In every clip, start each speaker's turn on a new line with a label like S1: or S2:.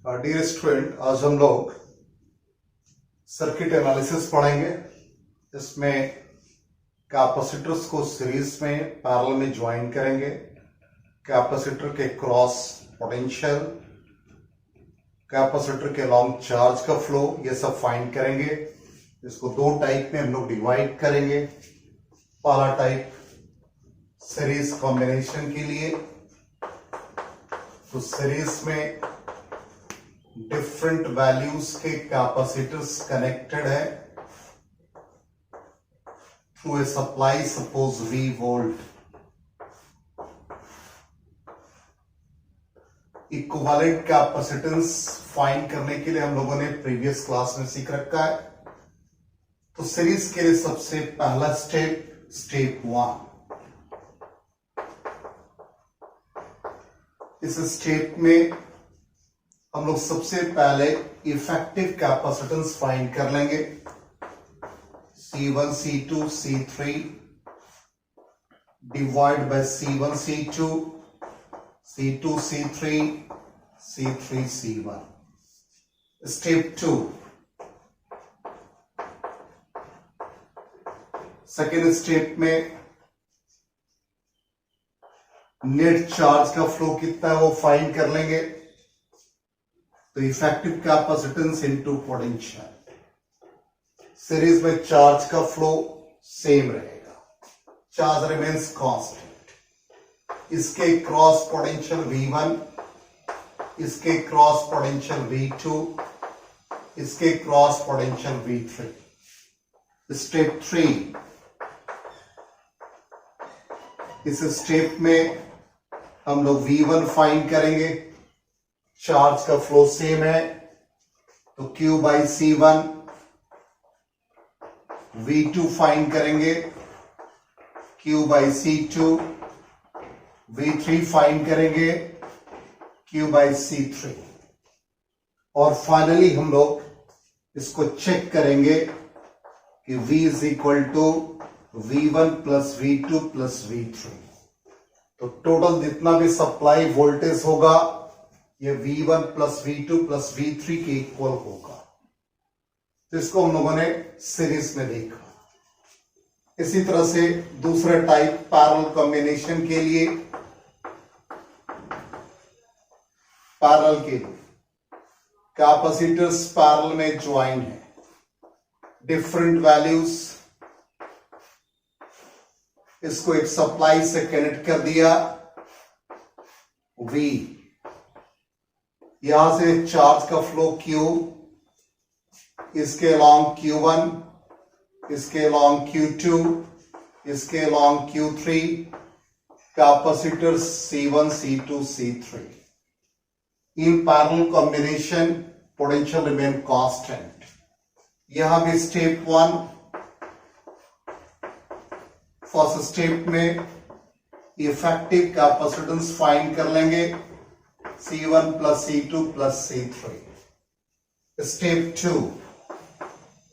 S1: Dear student, आज हम लोग सर्किट एनालिसिस पढ़ेंगे। इसमें कैपेसिटर्स को सीरीज में पैरेलल में ज्वाइन करेंगे, कैपेसिटर के क्रॉस पोटेंशियल, कैपेसिटर के लॉन्ग चार्ज का फ्लो, ये सब फाइंड करेंगे। इसको दो टाइप में हम लोग डिवाइड करेंगे। पहला टाइप सीरीज कॉम्बिनेशन के लिए, तो सीरीज में डिफरेंट वैल्यूज के कैपेसिटर्स कनेक्टेड है through a supply, suppose V volt. Equivalent capacitance find करने के लिए हम लोगों ने प्रीवियस क्लास में सीख रखा है। तो सीरीज के लिए सबसे पहला स्टेप 1। इस स्टेप में हम लोग सबसे पहले इफेक्टिव कैपेसिटेंस फाइंड कर लेंगे। C1 C2 C3 divide by C1 C2 C2 C3 C3 C1। Step 2, second step में नेट चार्ज का फ्लो कितना है वो फाइंड कर लेंगे। तो effective capacitance into potential, series में चार्ज का फ्लो सेम रहेगा, चार्ज रिमेन्स कांस्टेंट। इसके क्रॉस पोटेंशियल V1, इसके क्रॉस पोटेंशियल V2, इसके क्रॉस पोटेंशियल V3। स्टेप 3, इस स्टेप में हम लोग V1 फाइंड करेंगे, चार्ज का फ्लो सेम है, तो Q by C1। V2 find करेंगे, Q by C2। V3 find करेंगे, Q बाई C3। और फाइनली हम लोग इसको चेक करेंगे कि V is equal to V1 plus V2 plus V3। तो टोटल जितना भी सप्लाई वोल्टेज होगा ये V1 plus V2 plus V3 के इक्वल होगा। तो इसको हम लोगों ने सीरीज में देखा। इसी तरह से दूसरा टाइप पैरेलल कॉम्बिनेशन के लिए, पैरेलल के लिए कैपेसिटर्स पैरेलल में ज्वाइन है, डिफरेंट वैल्यूज। इसको एक सप्लाई से कनेक्ट कर दिया V, यहां से चार्ज का फ्लो Q, इसके लॉन्ग Q1, इसके लॉन्ग Q2, इसके long Q3, capacitor C1 C2 C3। In parallel combination potential remain constant. यहां भी स्टेप 1, फर्स्ट स्टेप में इफेक्टिव कैपेसिटेंस फाइंड कर लेंगे, C1 plus C2 plus C3। Step 2,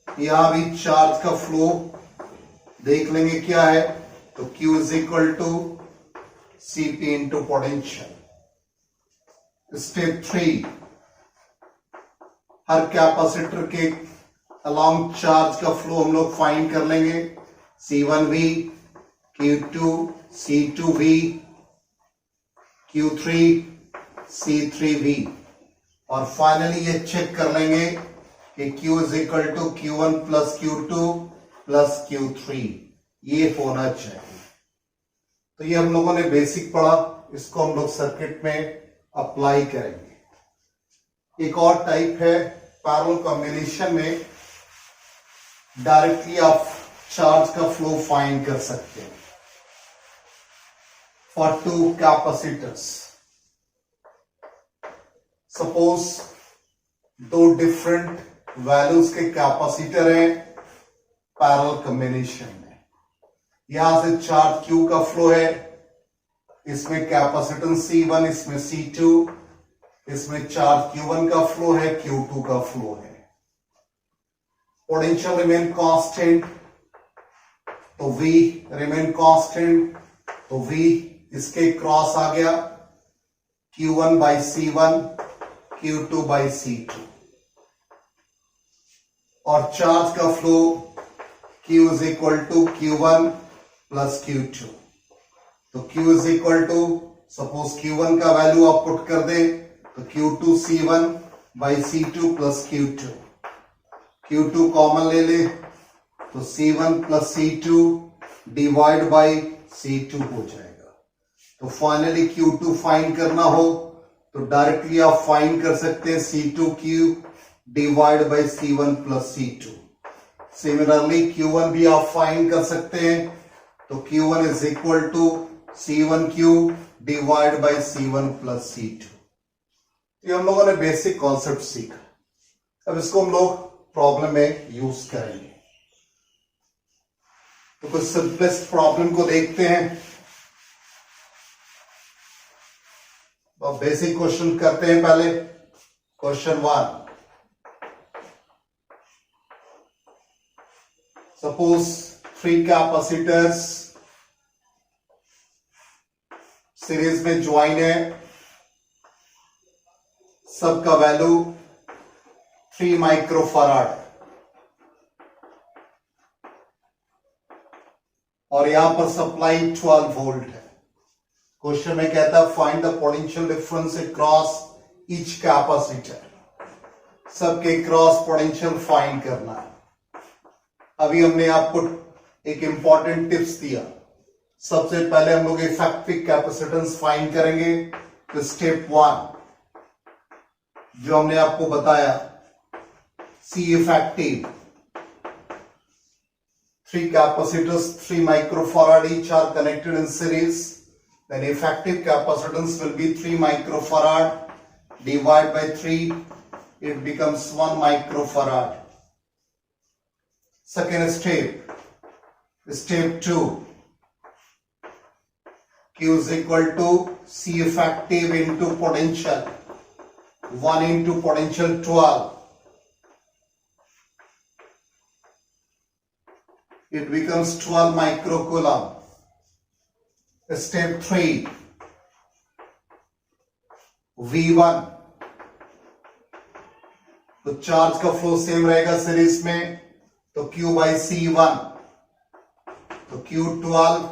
S1: यहां भी चार्ज का फ्लो देख लेंगे क्या है, तो Q is equal to Cp into potential. Step 3, हर कैपेसिटर के अलोंग चार्ज का फ्लो हम लोग फाइंड कर लेंगे, C1V, Q2 C2V, Q3 C3V। और फाइनली ये चेक कर लेंगे कि Q is equal to Q1 plus Q2 plus Q3, ये होना चाहिए। तो ये हम लोगों ने बेसिक पढ़ा, इसको हम लोग सर्किट में अप्लाई करेंगे। एक और टाइप है पैरेलल कॉम्बिनेशन में डायरेक्टली आप चार्ज का फ्लो फाइंड कर सकते हैं फॉर टू कैपेसिटर्स। सपोज दो डिफरेंट वैल्यूज के कैपेसिटर हैं पैरेलल कॉम्बिनेशन में। यहां से चार्ज Q का फ्लो है, इसमें कैपेसिटेंस C1, इसमें C2, इसमें चार्ज Q1 का फ्लो है, Q2 का फ्लो है। पोटेंशियल रिमेन कांस्टेंट, तो V रिमेन कांस्टेंट, तो V इसके क्रॉस आ गया, Q1 by C1, Q2 by C2 और चार्ज का flow Q is equal to Q1 plus Q2। तो Q is equal to suppose Q1 का वैल्यू आप पुट कर दे तो Q2 C1 by C2 plus Q2। Q2 common ले ले तो C1 plus C2 divide by C2 हो जाएगा। तो फाइनली Q2 फाइंड करना हो तो डायरेक्टली आप फाइंड कर सकते हैं C2Q divide by C1 plus C2। Similarly Q1 भी आप फाइंड कर सकते हैं तो Q1 is equal to C1Q divide by C1 plus C2। ये हम लोगों ने बेसिक कॉन्सेप्ट सीखा, अब इसको हम लोग प्रॉब्लम में यूज करेंगे। तो कुछ सिंपलेस्ट प्रॉब्लम को देखते हैं। तो बेसिक क्वेश्चन करते हैं पहले। क्वेश्चन 1, सपोज 3 कैपेसिटर्स सीरीज में ज्वाइन है, सबका वैल्यू 3 माइक्रोफैराड और यहां पर सप्लाई 12 वोल्ट है। क्वेश्चन में कहता है find the potential difference across each capacitor, सबके क्रॉस पोटेंशियल फाइंड करना है। अभी हमने आपको एक इंपॉर्टेंट टिप्स दिया। सबसे पहले हम लोग इफेक्टिव कैपेसिटेंस फाइंड करेंगे। तो स्टेप 1 जो हमने आपको बताया, सी effective 3 capacitors 3 microfarad each are connected in series, then effective capacitance will be 3 microfarad divided by 3, it becomes 1 microfarad. Second step, step 2, Q is equal to C effective into potential, 1 into potential 12, it becomes 12 microcoulomb. Step 3, V1, तो charge का flow same रहेगा series में, तो Q by C1, तो Q12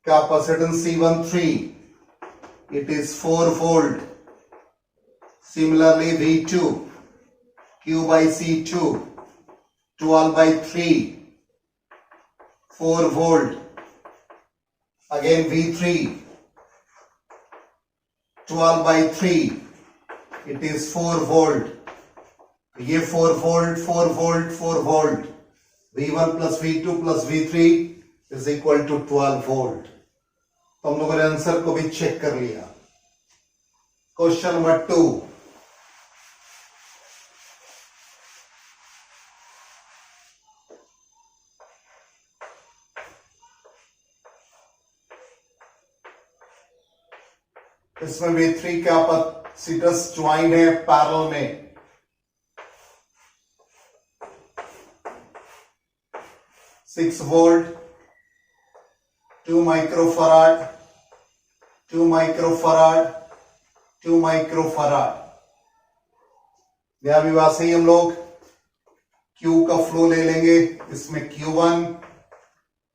S1: capacitance C1 3, it is 4 volt. Similarly V2, Q by C2, 12 by 3, 4 volt. Again V3, 12 by 3, it is 4 volt. ये 4 volt, 4 volt, 4 volt. V1 plus V2 plus V3 is equal to 12 volt. तो हम लोगों ने answer को भी check कर लिया। Question number 2, इसमें भी 3 कैपेसिटर्स ज्वाइन है पैरेलल में। Six volt, 2 microfarad, 2 microfarad, 2 microfarad. यहां भी वैसे ही हम लोग Q का फ्लो ले लेंगे। इसमें Q1,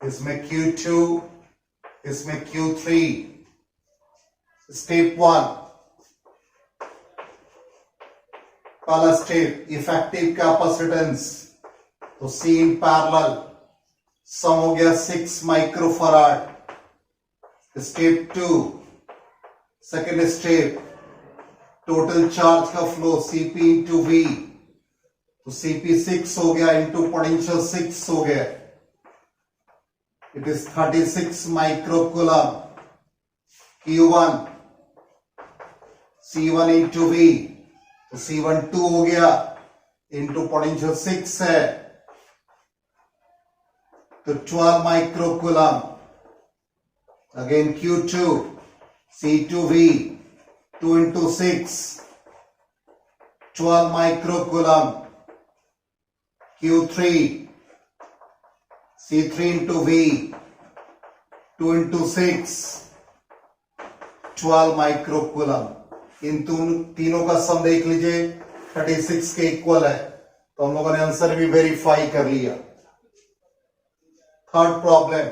S1: इसमें Q2, इसमें Q3। स्टेप 1, पहला स्टेप इफेक्टिव कैपेसिटेंस, तो C इन पैरेलल सम हो गया 6 microfarad. Step 2, second step, total charge का फ्लो Cp इंटू V, तो Cp 6 हो गया इंटू पोटेंशियल 6 हो गया, it is 36 microcoulomb. Q1 C1 into V, तो C1 2 हो गया इंटू पोटेंशियल 6 है, तो 12 microcoulomb. Again Q2 C2V, 2 into 6, 12 microcoulomb. Q3 C3 into V, 2 into 6, 12 microcoulomb. इन तीनों का सम देख लीजिए 36 के इक्वल है, तो हम लोगों ने आंसर भी वेरीफाई कर लिया। थर्ड प्रॉब्लम,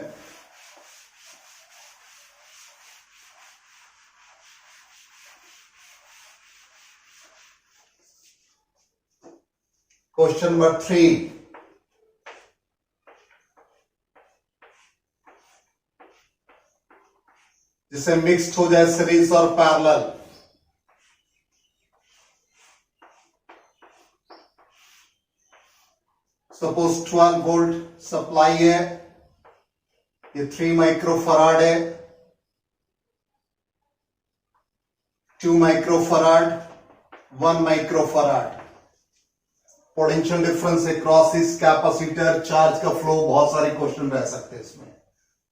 S1: क्वेश्चन नंबर 3, जिसे मिक्स्ड हो जाए सीरीज और पैरेलल। सपोज 12 वोल्ट सप्लाई है, ये 3 माइक्रोफराड है, 2 microfarad, 1 microfarad. Potential difference across इस कैपेसिटर, चार्ज का फ्लो, बहुत सारे क्वेश्चन रह सकते हैं इसमें,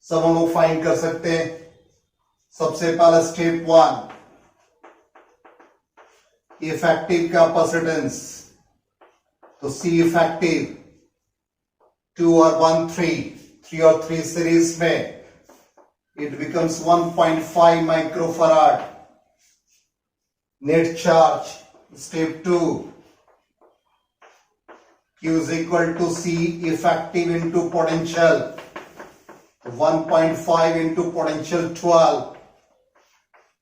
S1: सब हम लोग फाइंड कर सकते हैं। सबसे पहला स्टेप 1, इफेक्टिव कैपेसिटेंस, तो सी इफेक्टिव 2 और 1 3 और 3 सीरीज में, it becomes 1.5 microfarad. Net charge step 2, Q is equal to C effective into potential, 1.5 into potential 12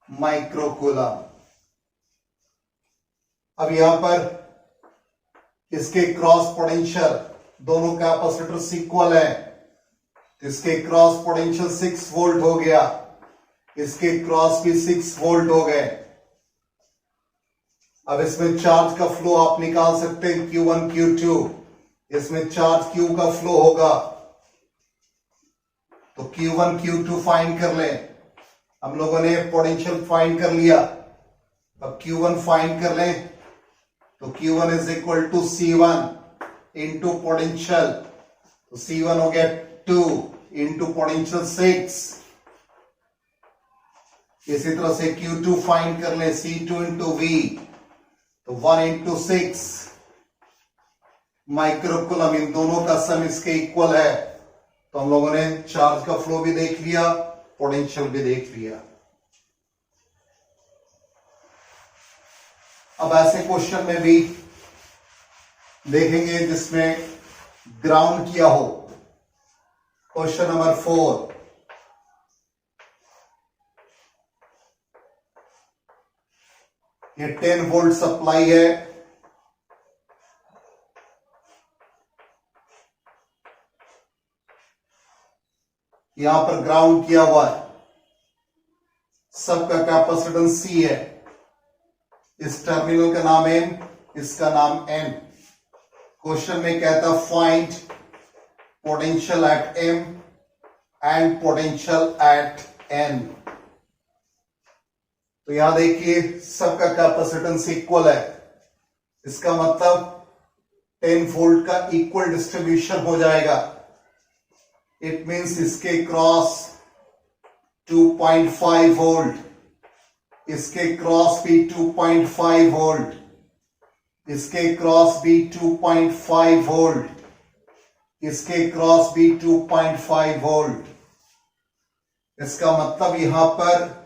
S1: microcoulomb. अब यहां पर इसके क्रॉस पोटेंशियल, दोनों कैपेसिटर्स इक्वल है, इसके क्रॉस पोटेंशियल 6 वोल्ट हो गया, इसके क्रॉस भी 6 वोल्ट हो गए। अब इसमें चार्ज का फ्लो आप निकाल सकते हैं Q1 Q2, इसमें चार्ज Q का फ्लो होगा, तो Q1 Q2 फाइंड कर लें। हम लोगों ने पोटेंशियल फाइंड कर लिया, अब Q1 फाइंड कर लें, तो Q1 is equal to C1 into potential, तो C1 हो गया 2 इंटू पोटेंशियल 6। इसी तरह से Q2 फाइंड कर लें, C2 इंटू V, तो 1 इंटू 6 माइक्रोकूलम। इन दोनों का सम इसके इक्वल है, तो हम लोगों ने चार्ज का फ्लो भी देख लिया, पोटेंशियल भी देख लिया। अब ऐसे क्वेश्चन में भी देखेंगे जिसमें ग्राउंड किया हो। क्वेश्चन नंबर 4, ये 10 वोल्ट सप्लाई है, यहां पर ग्राउंड किया हुआ है, सबका कैपेसिटेंस C है, इस टर्मिनल का नाम M, इसका नाम N। क्वेश्चन में कहता find potential at M and potential eight N। तो यहां देखिए सबका कैपेसिटेंस इक्वल है, इसका मतलब 10 वोल्ट का इक्वल डिस्ट्रीब्यूशन हो जाएगा। इट मींस इसके क्रॉस 2.5 वोल्ट, इसके क्रॉस भी 2.5 वोल्ट, इसके क्रॉस भी 2.5 वोल्ट, इसके क्रॉस भी 2.5 वोल्ट। इसका मतलब यहां पर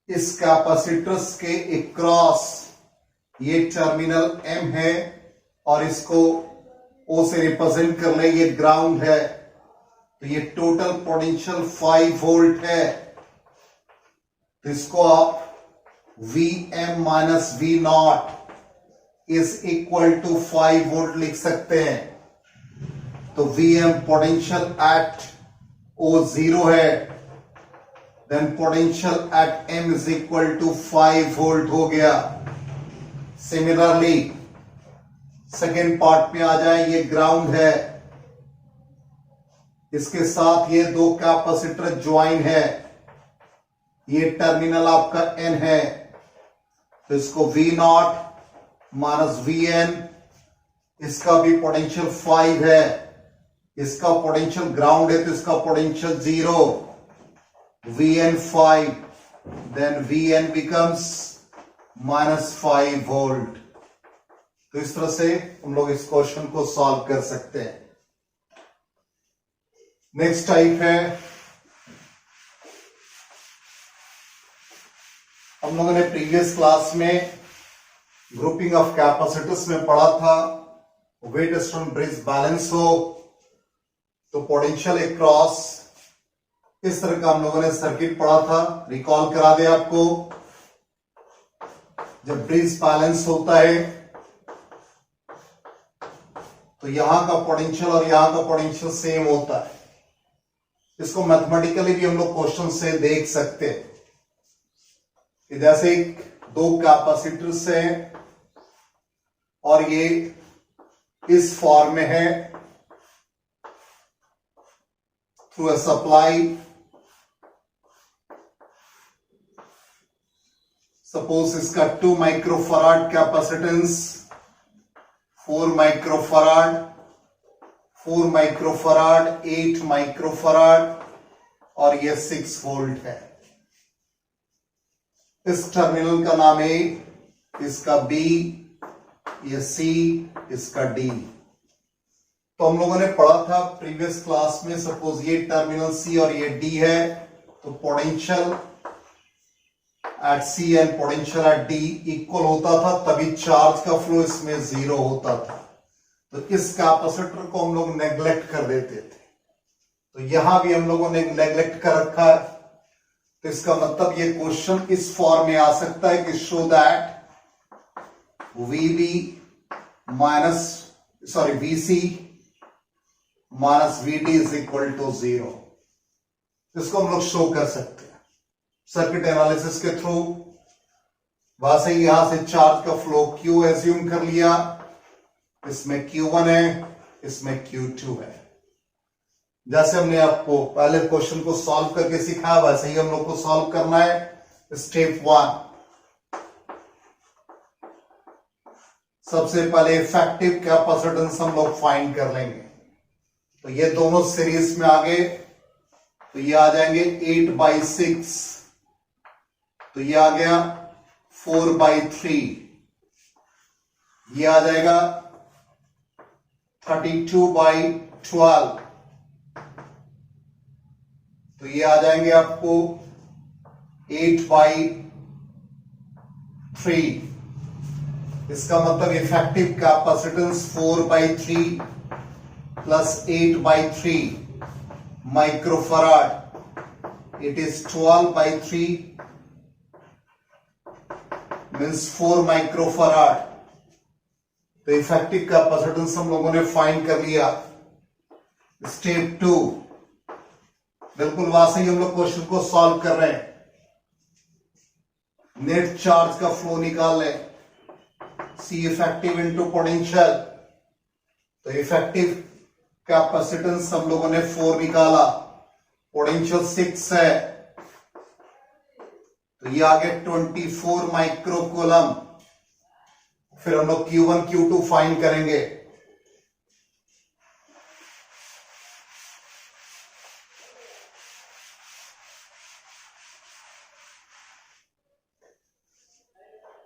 S1: इस कैपेसिटर्स के अक्रॉस ये टर्मिनल M है और इसको O से रिप्रेजेंट कर ले, ये ग्राउंड है, तो ये टोटल पोटेंशियल 5 वोल्ट है। तो इसको आप Vm minus V not is equal to 5 volt लिख सकते हैं। तो Vm पोटेंशियल एट O 0 है, then potential at M is equal to 5 volt हो गया। सिमिलरली सेकेंड पार्ट में आ जाए, ये ग्राउंड है, इसके साथ ये दो कैपेसिटर ज्वाइन है, ये टर्मिनल आपका N है, तो इसको V नॉट माइनस Vn, इसका भी पोटेंशियल 5 है, इसका पोटेंशियल ग्राउंड है, तो इसका potential 0, Vn 5, then Vn becomes minus 5 volt. तो इस तरह से हम लोग इस क्वेश्चन को सॉल्व कर सकते हैं। नेक्स्ट टाइप है, हम हम लोगों ने प्रीवियस क्लास में ग्रुपिंग ऑफ कैपेसिटर्स में पढ़ा था, वेट स्टोन ब्रिज बैलेंस हो तो पोटेंशियल अक्रॉस, इस तरह का हम लोगों ने सर्किट पढ़ा था। रिकॉल करा दे आपको, जब ब्रिज बैलेंस होता है तो यहां का पोटेंशियल और यहां का पोटेंशियल सेम होता है। इसको मैथमेटिकली भी हम लोग क्वेश्चन से देख सकते हैं कि जैसे दो कैपेसिटर्स हैं और ये इस फॉर्म में है, थ्रू अ सप्लाई, सपोज इसका 2 microfarad capacitance, 4 microfarad, 4 microfarad, 8 microfarad और ये 6 वोल्ट है। इस टर्मिनल का नाम है, इसका बी, ये सी, इसका डी। तो हम लोगों ने पढ़ा था प्रीवियस क्लास में, सपोज ये टर्मिनल सी और ये डी है, तो potential at C and potential at D equal होता था, तभी चार्ज का फ्लो इसमें 0 होता था। तो इस कैपेसिटर को हम लोग नेग्लेक्ट कर देते थे, तो यहां भी हम लोगों ने नेग्लेक्ट कर रखा है। तो इसका मतलब ये क्वेश्चन इस फॉर्म में आ सकता है कि show that VB minus VC minus VD is equal to 0। इसको हम लोग शो कर सकते हैं सर्किट एनालिसिस के थ्रू। वहां से यहां से चार्ज का फ्लो Q एज्यूम कर लिया, इसमें Q1 है, इसमें Q2 है। जैसे हमने आपको पहले क्वेश्चन को सॉल्व करके सिखाया, वैसे ही हम लोग को सॉल्व करना है। स्टेप 1, सबसे पहले इफेक्टिव कैपेसिटेंस हम लोग फाइंड कर लेंगे। तो ये दोनों सीरीज में आ गए, तो ये आ जाएंगे 8/6, तो ये आ गया 4/3, ये आ जाएगा 32/12, तो ये आ जाएंगे आपको 8/3। इसका मतलब effective capacitance 4/3 plus 8/3 microfarad, it is 12/3 means 4 microfarad. तो इफेक्टिव कैपेसिटेंस हम लोगों ने फाइंड कर लिया। स्टेप 2, बिल्कुल वहां से ही हम लोग क्वेश्चन को सॉल्व कर रहे हैं। नेट चार्ज का फ्लो निकाल लें, सी इफेक्टिव इनटू पोटेंशियल। तो इफेक्टिव कैपेसिटेंस हम लोगों ने 4 निकाला, पोटेंशियल 6 है, तो ये आ गया 24 माइक्रोकूलम। फिर हम लोग Q1 Q2 फाइंड करेंगे।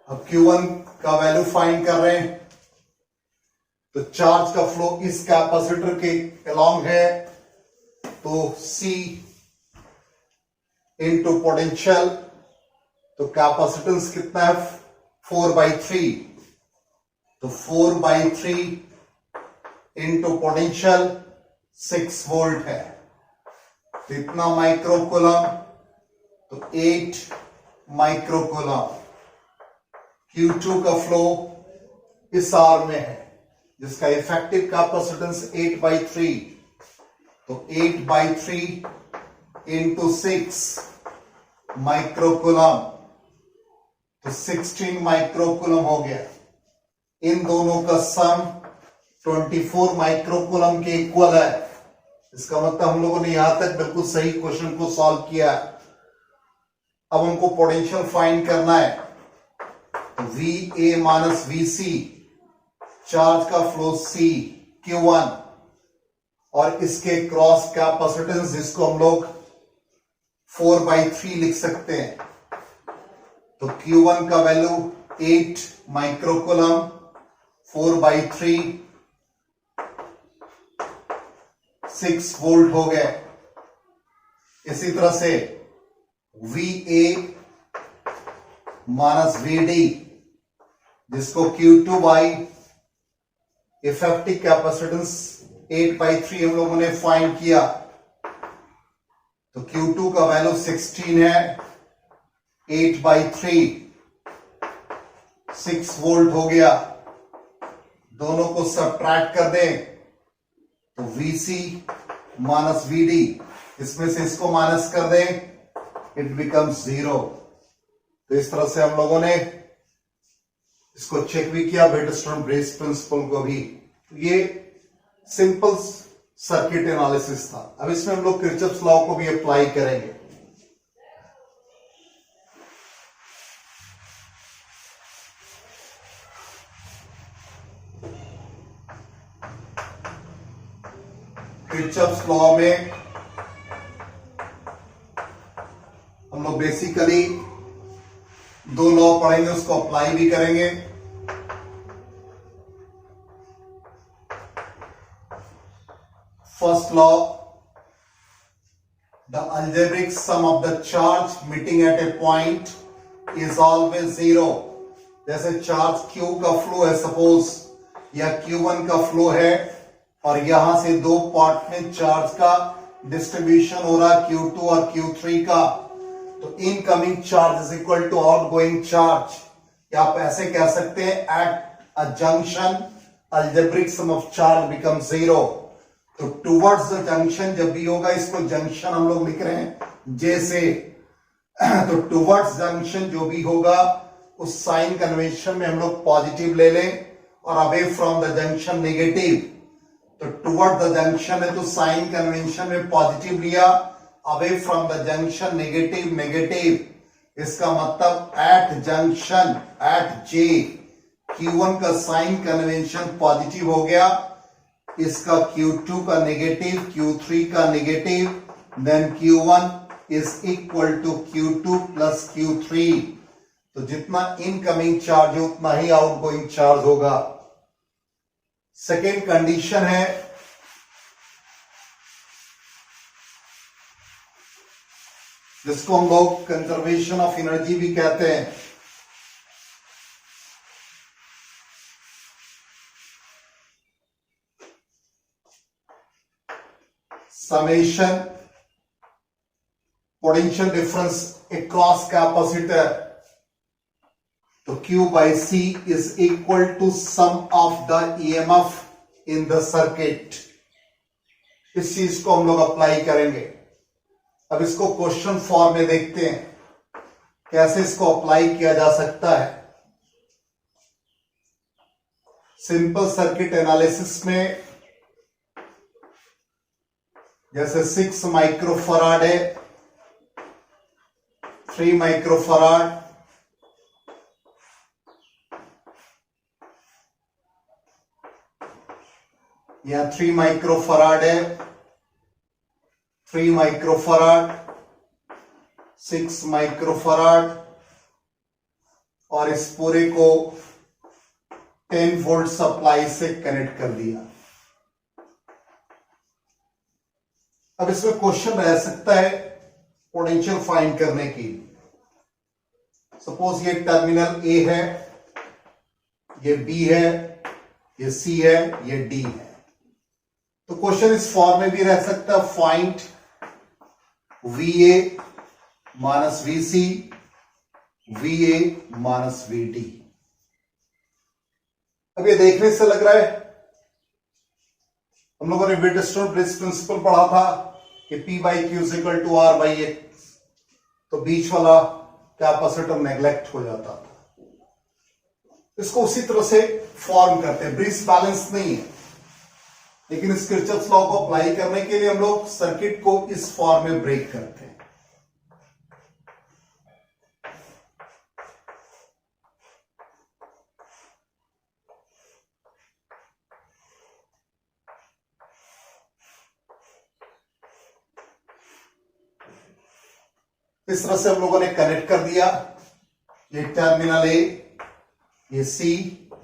S1: अब Q1 का वैल्यू फाइंड कर रहे हैं, तो चार्ज का फ्लो इस कैपेसिटर के अलोंग है, तो C इंटू पोटेंशियल, तो कैपेसिटेंस कितना है 4/3, तो 4/3 इंटू पोटेंशियल 6 वोल्ट है, तो इतना माइक्रोकूलम, तो 8 माइक्रोकूलम। Q2 का फ्लो इस आर में है, जिसका इफेक्टिव कैपेसिटेंस 8/3, तो 8/3 इंटू 6 माइक्रोकूलम, तो 16 माइक्रोकूलम हो गया। इन दोनों का सम 24 माइक्रोकूलम के इक्वल है। इसका मतलब हम लोगों ने यहां तक बिल्कुल सही क्वेश्चन को सॉल्व किया। अब हमको पोटेंशियल फाइंड करना है, तो VA माइनस VC, चार्ज का फ्लो C Q1 और इसके क्रॉस कैपेसिटेंस जिसको हम लोग 4/3 लिख सकते हैं, तो Q1 का वैल्यू 8 माइक्रोकूलम, 4/3 6 वोल्ट हो गए। इसी तरह से VA माइनस VD, जिसको Q2 बाई इफेक्टिव कैपेसिटेंस 8/3 हम लोगों ने फाइंड किया। तो Q2 का वैल्यू 16 है, 8/3 6 वोल्ट हो गया। दोनों को सब्ट्रैक्ट कर दें तो VC माइनस VD, इसमें से इसको माइनस कर दें, इट बिकम्स 0। तो इस तरह से हम लोगों ने इसको चेक भी किया, वेटस्टोन ब्रिज प्रिंसिपल को भी। ये सिंपल सर्किट एनालिसिस था। अब इसमें हम लोग किरचॉफ्स लॉ को भी अप्लाई करेंगे। किरचॉफ्स लॉ में हम लोग बेसिकली दो लॉ पढ़ेंगे, उसको अप्लाई भी करेंगे। First law, the algebraic sum of the charge meeting at a point is always 0। जैसे चार्ज Q का फ्लो है सपोज, या Q1 का फ्लो है, और यहां से दो पार्ट में चार्ज का डिस्ट्रीब्यूशन हो रहा है, Q2 और Q3 का। तो incoming charge is equal to outgoing charge, या आप ऐसे कह सकते हैं at a junction algebraic sum of charge become 0। तो टुवर्ड्स द जंक्शन जब भी होगा, इसको जंक्शन हम लोग लिख रहे हैं जैसे, तो टुवर्ड्स जंक्शन जो भी होगा उस साइन कन्वेंशन में हम लोग पॉजिटिव ले लें, और away from the junction negative. तो टुवर्ड द जंक्शन है तो साइन कन्वेंशन में पॉजिटिव लिया, away from the junction negative negative. इसका मतलब eight junction eight J Q1 का साइन कन्वेंशन पॉजिटिव हो गया, इसका Q2 का नेगेटिव, Q3 का negative, then Q1 is equal to Q2 plus Q3। तो जितना इनकमिंग चार्ज है उतना ही आउटगोइंग चार्ज होगा। सेकेंड कंडीशन है, जिसको हम लोग कंजर्वेशन ऑफ एनर्जी भी कहते हैं। Summation potential difference across capacitor, तो Q by C is equal to sum of the EMF in the circuit. इस चीज को हम लोग अप्लाई करेंगे। अब इसको क्वेश्चन फॉर्म में देखते हैं कैसे इसको अप्लाई किया जा सकता है। सिंपल सर्किट एनालिसिस में जैसे 6 माइक्रोफराड है, 3 माइक्रोफराड, या 3 माइक्रोफराड है, 3 माइक्रोफराड, 6 माइक्रोफराड, और इस पूरे को 10 वोल्ट सप्लाई से कनेक्ट कर दिया। अब इसमें क्वेश्चन रह सकता है पोटेंशियल फाइंड करने की। सपोज ये टर्मिनल A है, ये B है, ये C है, ये D है। तो क्वेश्चन इस फॉर्म में भी रह सकता है, find VA minus VC, VA minus VD। अब ये देखने से लग रहा है, हम लोगों ने वेटस्टोन ब्रिज प्रिंसिपल पढ़ा था कि P by Q is equal to R by X, तो बीच वाला कैपेसिटर नेग्लेक्ट हो जाता था। इसको उसी तरह से फॉर्म करते हैं, ब्रिज बैलेंस नहीं है, लेकिन इस किरचॉफ्स लॉ को अप्लाई करने के लिए हम लोग सर्किट को इस फॉर्म में ब्रेक करते हैं। इस तरह से हम लोगों ने कनेक्ट कर दिया, ये टर्मिनल A, ये C,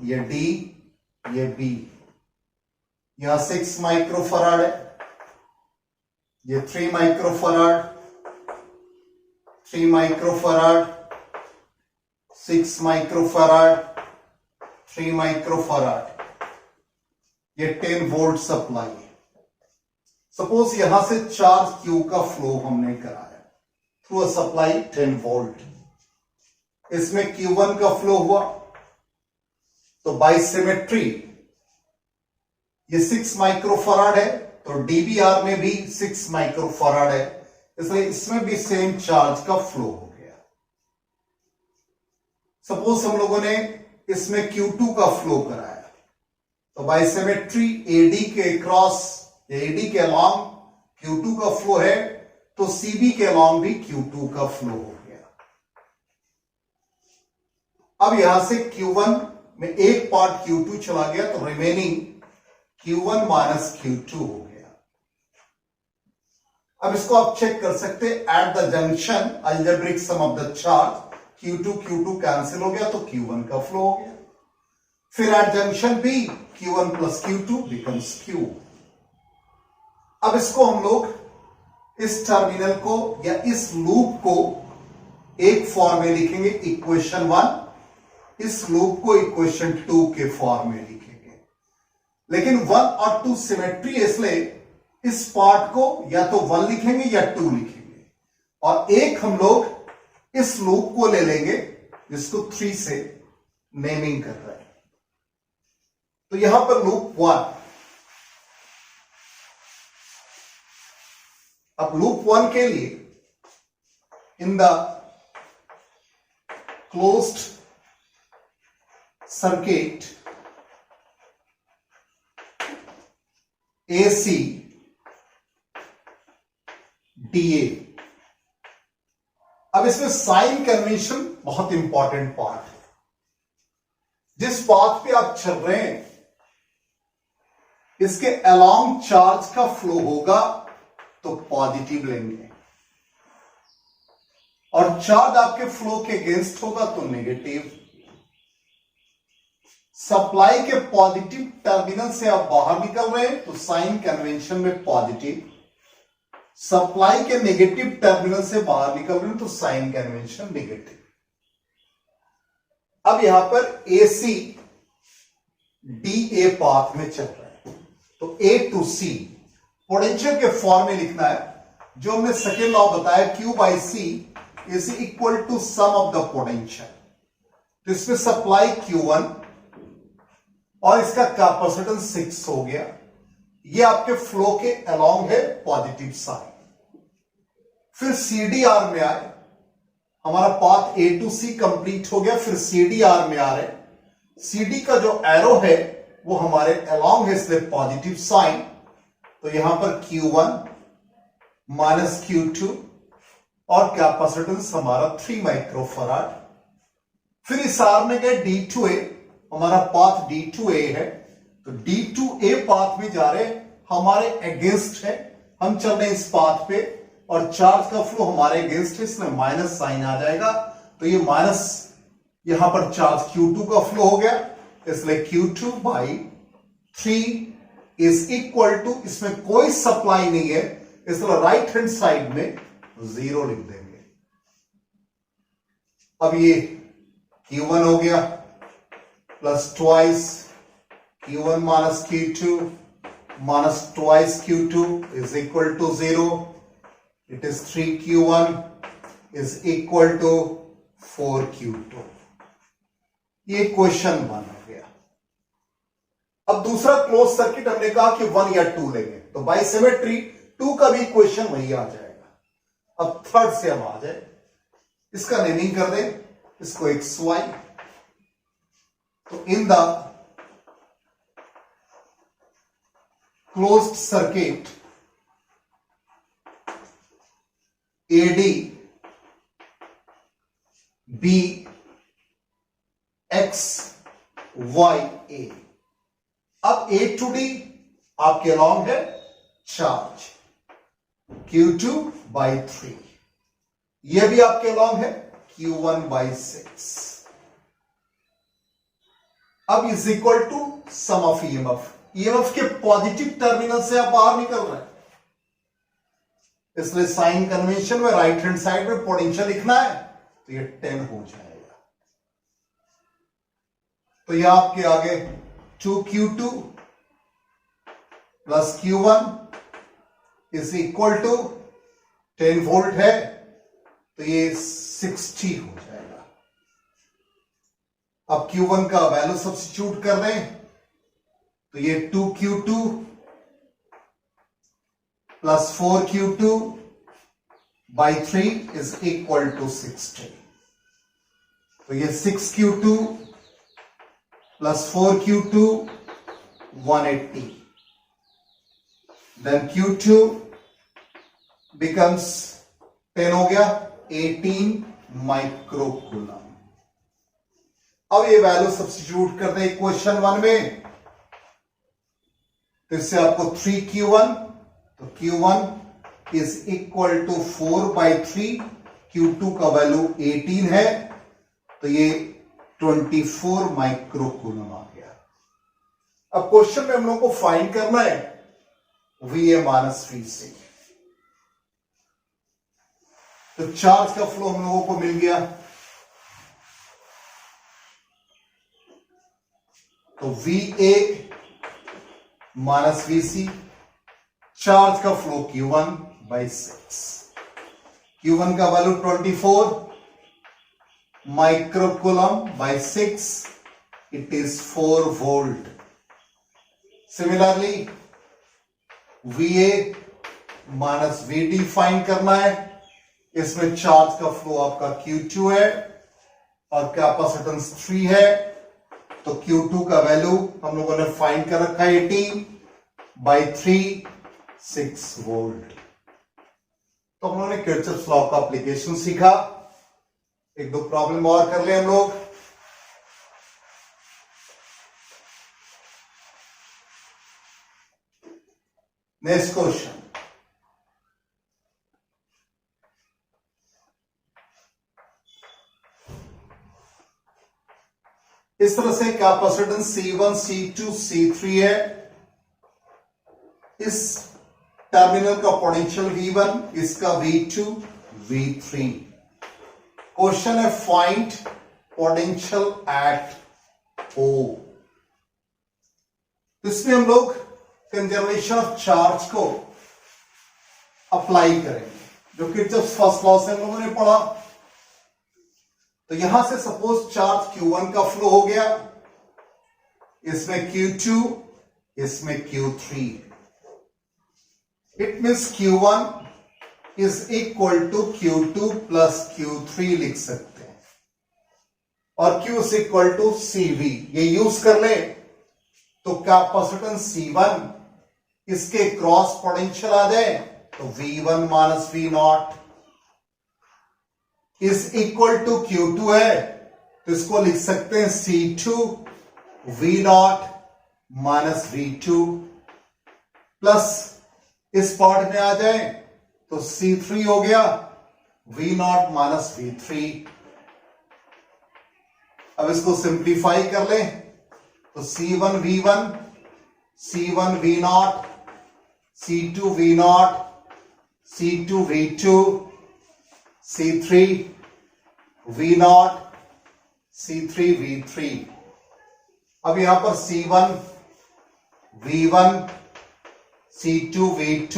S1: ये D, ये B। यहां 6 माइक्रोफराड है, ये 3 माइक्रोफराड, 3 माइक्रोफराड, 6 माइक्रोफैराड, 3 माइक्रोफैराड, ये 10 वोल्ट सप्लाई है। सपोज यहां से चार्ज क्यू का फ्लो हमने कराया थ्रू अ सप्लाई 10 वोल्ट, इसमें Q1 का फ्लो हुआ, तो बाय सिमेट्री ये 6 माइक्रोफैराड है, तो डीबीआर में भी 6 माइक्रोफैराड है, इसलिए इसमें भी सेम चार्ज का फ्लो हो गया। सपोज हम लोगों ने इसमें Q2 का फ्लो कराया, तो बाय सिमेट्री एडी के क्रॉस, एडी के अलॉन्ग Q2 का फ्लो है, तो सीबी के अलॉन्ग भी Q2 का फ्लो हो गया। अब यहां से Q1 में एक पार्ट Q2 चला गया, तो रिमेनिंग Q1 माइनस Q2 हो गया। अब इसको आप चेक कर सकते हैं at the junction algebraic sum of the charge, Q2 cancel हो गया, तो Q1 का फ्लो हो गया। फिर at junction B Q1 plus Q2 becomes Q। अब इसको हम लोग इस टर्मिनल को या इस लूप को एक फॉर्म में लिखेंगे, इक्वेशन 1, इस लूप को इक्वेशन 2 के फॉर्म में लिखेंगे। लेकिन 1 और 2 सिमेट्री, इसलिए इस पार्ट को या तो 1 लिखेंगे या 2 लिखेंगे, और एक हम लोग इस लूप को ले लेंगे जिसको 3 से नेमिंग कर रहे हैं। तो यहां पर लूप 1, अब लूप 1 के लिए in the closed circuit AC DA, अब इसमें साइन कन्वेंशन बहुत इंपॉर्टेंट पार्ट है। जिस पाथ पे आप चल रहे हैं इसके अलोंग चार्ज का फ्लो होगा तो पॉजिटिव लेंगे, और चार्ज आपके फ्लो के अगेंस्ट होगा तो नेगेटिव। सप्लाई के पॉजिटिव टर्मिनल से आप बाहर निकल रहे हैं तो साइन कन्वेंशन में पॉजिटिव, सप्लाई के नेगेटिव टर्मिनल से बाहर निकल रहे हैं तो साइन कन्वेंशन नेगेटिव। अब यहां पर AC DA पाथ में चल रहा है, तो A टू C पोटेंशियल के फॉर्म में लिखना है, जो हमने सेकेंड लॉ बताया, Q by C is equal to sum of the potential. तो इसमें सप्लाई Q1 और इसका कैपेसिटेंस 6 हो गया, ये आपके फ्लो के अलोंग है पॉजिटिव साइन। फिर CDR में आए, हमारा path A to C complete हो गया, फिर CDR में आ रहे, CD का जो एरो है वो हमारे अलोंग है, इसलिए पॉजिटिव साइन। तो यहां पर Q1 माइनस Q2 और कैपेसिटेंस हमारा 3 माइक्रोफैराड। फिर इस आर में गए D2A, हमारा पाथ D2A है, तो D2A पाथ में जा रहे, हमारे अगेंस्ट है, हम चल रहे हैं इस पाथ पे, और चार्ज का फ्लो हमारे अगेंस्ट है, इसमें माइनस साइन आ जाएगा, तो ये माइनस, यहां पर चार्ज Q2 का फ्लो हो गया, इसलिए Q2 by 3 is equal to, इसमें कोई सप्लाई नहीं है, इसलिए राइट हैंड साइड में 0 लिख देंगे। अब ये Q1 हो गया plus twice Q1 minus Q2 minus twice Q2 is equal to 0, it is 3Q1 is equal to 4Q2। ये क्वेश्चन 1 हो गया। अब दूसरा क्लोज सर्किट हमने कहा कि 1 या 2 लेंगे, तो बाय सिमेट्री 2 का भी क्वेश्चन वही आ जाएगा। अब थर्ड से हम आ जाए, इसका नेमिंग कर दें, इसको XY, तो in the closed circuit AD B X Y A, अब A टू D आपके अलॉन्ग है चार्ज Q2 बाई 3, यह भी आपके अलॉन्ग है Q1 बाई 6। अब is equal to sum of EMF, EMF के पॉजिटिव टर्मिनल से आप बाहर निकल रहे हैं, इसलिए साइन कन्वेंशन में राइट हैंड साइड में पोटेंशियल लिखना है, तो ये 10 हो जाएगा। तो यह आपके आगे 2Q2 plus Q1 is equal to 10 volt है, तो ये 60 हो जाएगा। अब Q1 का वैल्यू सब्स्टिट्यूट कर दें, तो ये 2Q2 plus 4Q2 by 3 is equal to 60। तो ये 6Q2 plus 4Q2 180, then Q2 becomes 10 हो गया 18 माइक्रोकूलम। अब ये वैल्यू सब्स्टिट्यूट कर दे इक्वेशन 1 में, तो इससे आपको 3Q1, तो Q1 is equal to 4 by 3, Q2 का वैल्यू 18 है, तो ये 24 माइक्रोकूलम आ गया। अब क्वेश्चन में हम लोग को फाइंड करना है VA माइनस VC। तो चार्ज का फ्लो हम लोगों को मिल गया, तो VA माइनस VC, चार्ज का फ्लो Q1 बाई 6, Q1 का value 24 microcoulomb by 6, it is 4 volt. Similarly VA minus VD find करना है, इसमें चार्ज का फ्लो आपका Q2 है और कैपेसिटेंस 3 है, तो Q2 का वैल्यू हम लोगों ने फाइंड कर रखा है 18 बाई 3, 6 वोल्ट। तो हम लोगों ने किरचॉफ्स लॉ का एप्लीकेशन सीखा। एक दो प्रॉब्लम और कर ले हम लोग। नेक्स्ट क्वेश्चन, इस तरह से कैपेसिटेंस C1, C2, C3 है, इस टर्मिनल का पोटेंशियल V1, इसका V2, V3। क्वेश्चन है फाइंड पोटेंशियल एट O। इसमें हम लोग कंजर्वेशन ऑफ चार्ज को अप्लाई करेंगे, जो किरचॉफ्स फर्स्ट लॉ से हम लोगों ने पढ़ा। तो यहां से सपोज चार्ज Q1 का फ्लो हो गया, इसमें Q2, इसमें Q3, it means Q1 is equal to Q2 plus Q3 लिख सकते हैं, और Q is equal to CV ये यूज कर ले, तो कैपेसिटेंस C1 इसके क्रॉस पोटेंशियल आ जाए, तो V1 minus V0 is equal to Q2 है, तो इसको लिख सकते हैं C2 V0 minus V2, plus इस पार्ट में आ जाए तो C3 हो गया V0 माइनस V3। अब इसको सिंप्लीफाई कर ले, तो C1 V1, C1 V0, C2 V0, C2 V2, C3 V0, C3 V3। अब यहां पर C1 V1, C2 V2,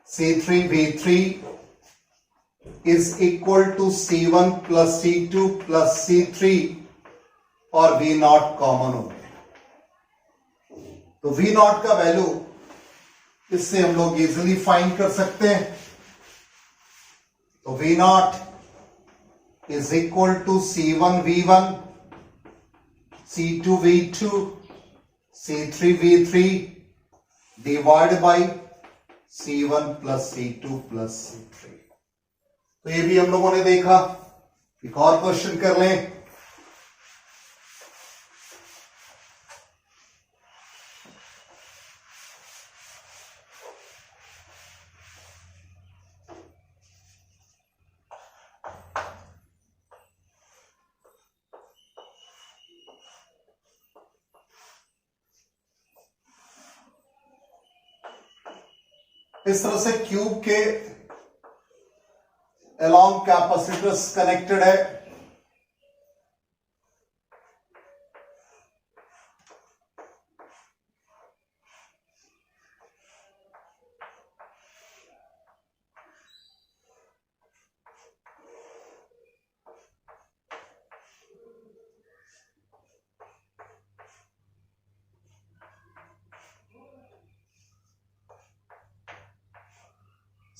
S1: C3 V3 is equal to C1 plus C2 plus C3 और V0 कॉमन हो गया, तो V0 का वैल्यू इससे हम लोग इजिली फाइंड कर सकते हैं। तो V0 is equal to C1 V1, C2 V2, C3 V3 divided by C1 plus C2 plus C3। तो ये भी हम लोगों ने देखा। एक और क्वेश्चन कर लें। इस तरह से क्यूब के along कैपेसिटर्स कनेक्टेड है,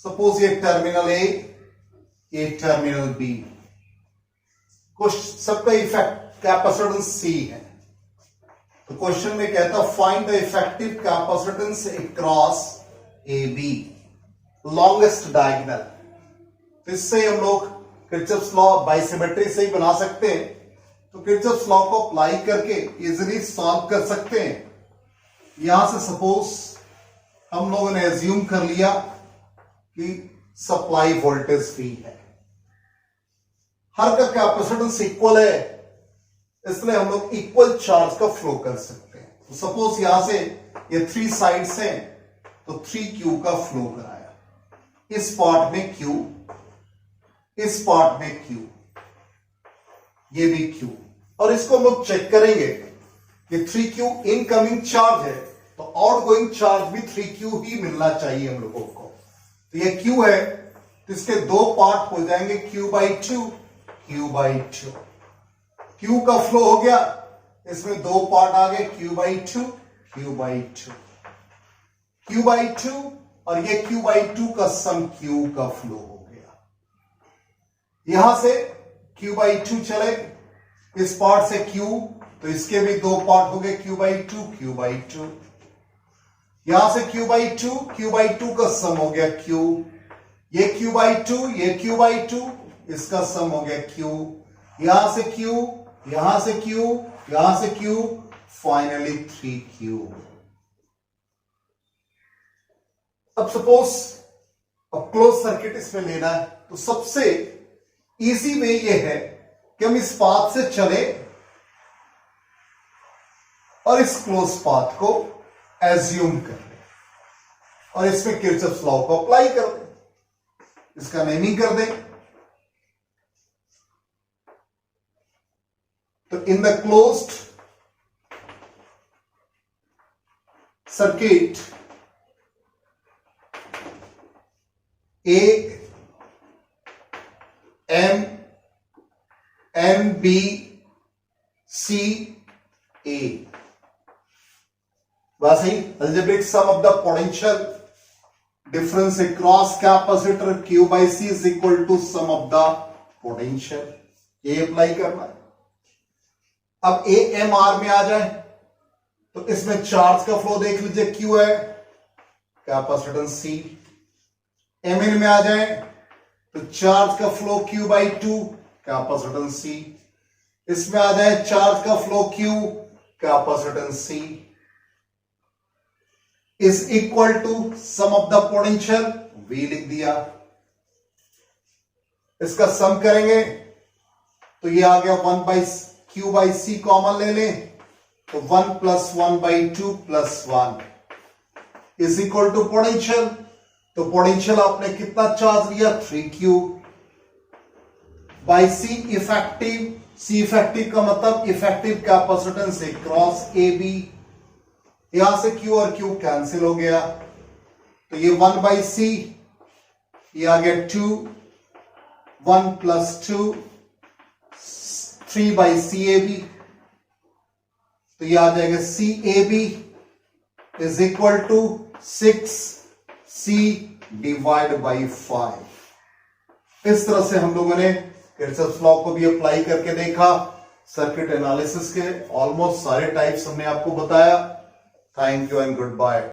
S1: सपोज ये टर्मिनल ए, ये टर्मिनल बी, कुछ सबका इफेक्ट कैपेसिटेंस सी है। तो क्वेश्चन में कहता find the effective capacitance across A B, longest diagonal. तो इससे हम लोग किरचॉफ्स लॉ बाय सिमेट्री से ही बना सकते हैं। तो किरचॉफ्स लॉ को अप्लाई करके इजीली सॉल्व कर सकते हैं। यहां से सपोज हम लोगों ने एज्यूम कर लिया कि सप्लाई वोल्टेज V है, हर का कैपेसिटेंस इक्वल है, इसलिए हम लोग इक्वल चार्ज का फ्लो कर सकते हैं। तो सपोज यहां से ये 3 साइड्स हैं, तो 3Q का फ्लो कराया, इस पार्ट में Q, इस पार्ट में Q, ये भी Q, और इसको हम लोग चेक करेंगे कि 3Q इनकमिंग चार्ज है, तो आउटगोइंग चार्ज भी 3Q ही मिलना चाहिए हम लोगों को। तो ये Q है, तो इसके 2 पार्ट हो जाएंगे Q/2, Q/2। Q का फ्लो हो गया, इसमें 2 पार्ट आ गए Q/2, Q/2, Q/2, और ये Q/2 का सम Q का फ्लो हो गया। यहां से Q/2 चले, इस पार्ट से Q, तो इसके भी 2 पार्ट हो गए Q/2, Q/2। यहां से Q/2 का सम हो गया Q, ये Q/2, ये Q/2, इसका सम हो गया Q, यहां से Q, यहां से Q, यहां से Q, फाइनली 3Q। अब सपोज अब क्लोज सर्किट इसमें लेना है, तो सबसे इजी वे ये है कि हम इस पाथ से चले और इस क्लोज पाथ को एज्यूम कर लें और इसमें किरचॉफ्स लॉ को अप्लाई कर दें, इसका नेमिंग कर दें। तो in the closed circuit A M N B C A, बस ही algebraic sum of the potential difference across capacitor Q/C is equal to sum of the potential, ये अप्लाई करना है। अब AMR में आ जाए, तो इसमें चार्ज का फ्लो देख लीजिए, Q है, कैपेसिटेंस C। Mn में आ जाए तो चार्ज का फ्लो Q/2, कैपेसिटेंस C। इसमें आ जाए चार्ज का flow Q, capacitance C is equal to sum of the potential, V लिख दिया। इसका सम करेंगे तो ये आ गया 1/Q/C, कॉमन ले लें तो 1 + 1/2 + 1 इज इक्वल टू पोटेंशियल। तो पोटेंशियल आपने कितना चार्ज लिया, 3Q by C effective. C effective का मतलब इफेक्टिव कैपेसिटेंस अक्रॉस AB। यहां से Q और Q कैंसिल हो गया, तो ये 1/C, ये आ गया 2, 1 + 2, 3/CAB, तो ये आ जाएगा CAB is equal to 6C divide by 5। इस तरह से हम लोगों ने किरचॉफ्स लॉ को भी अप्लाई करके देखा। सर्किट एनालिसिस के ऑलमोस्ट सारे टाइप्स हमने आपको बताया। Thank you and good bye.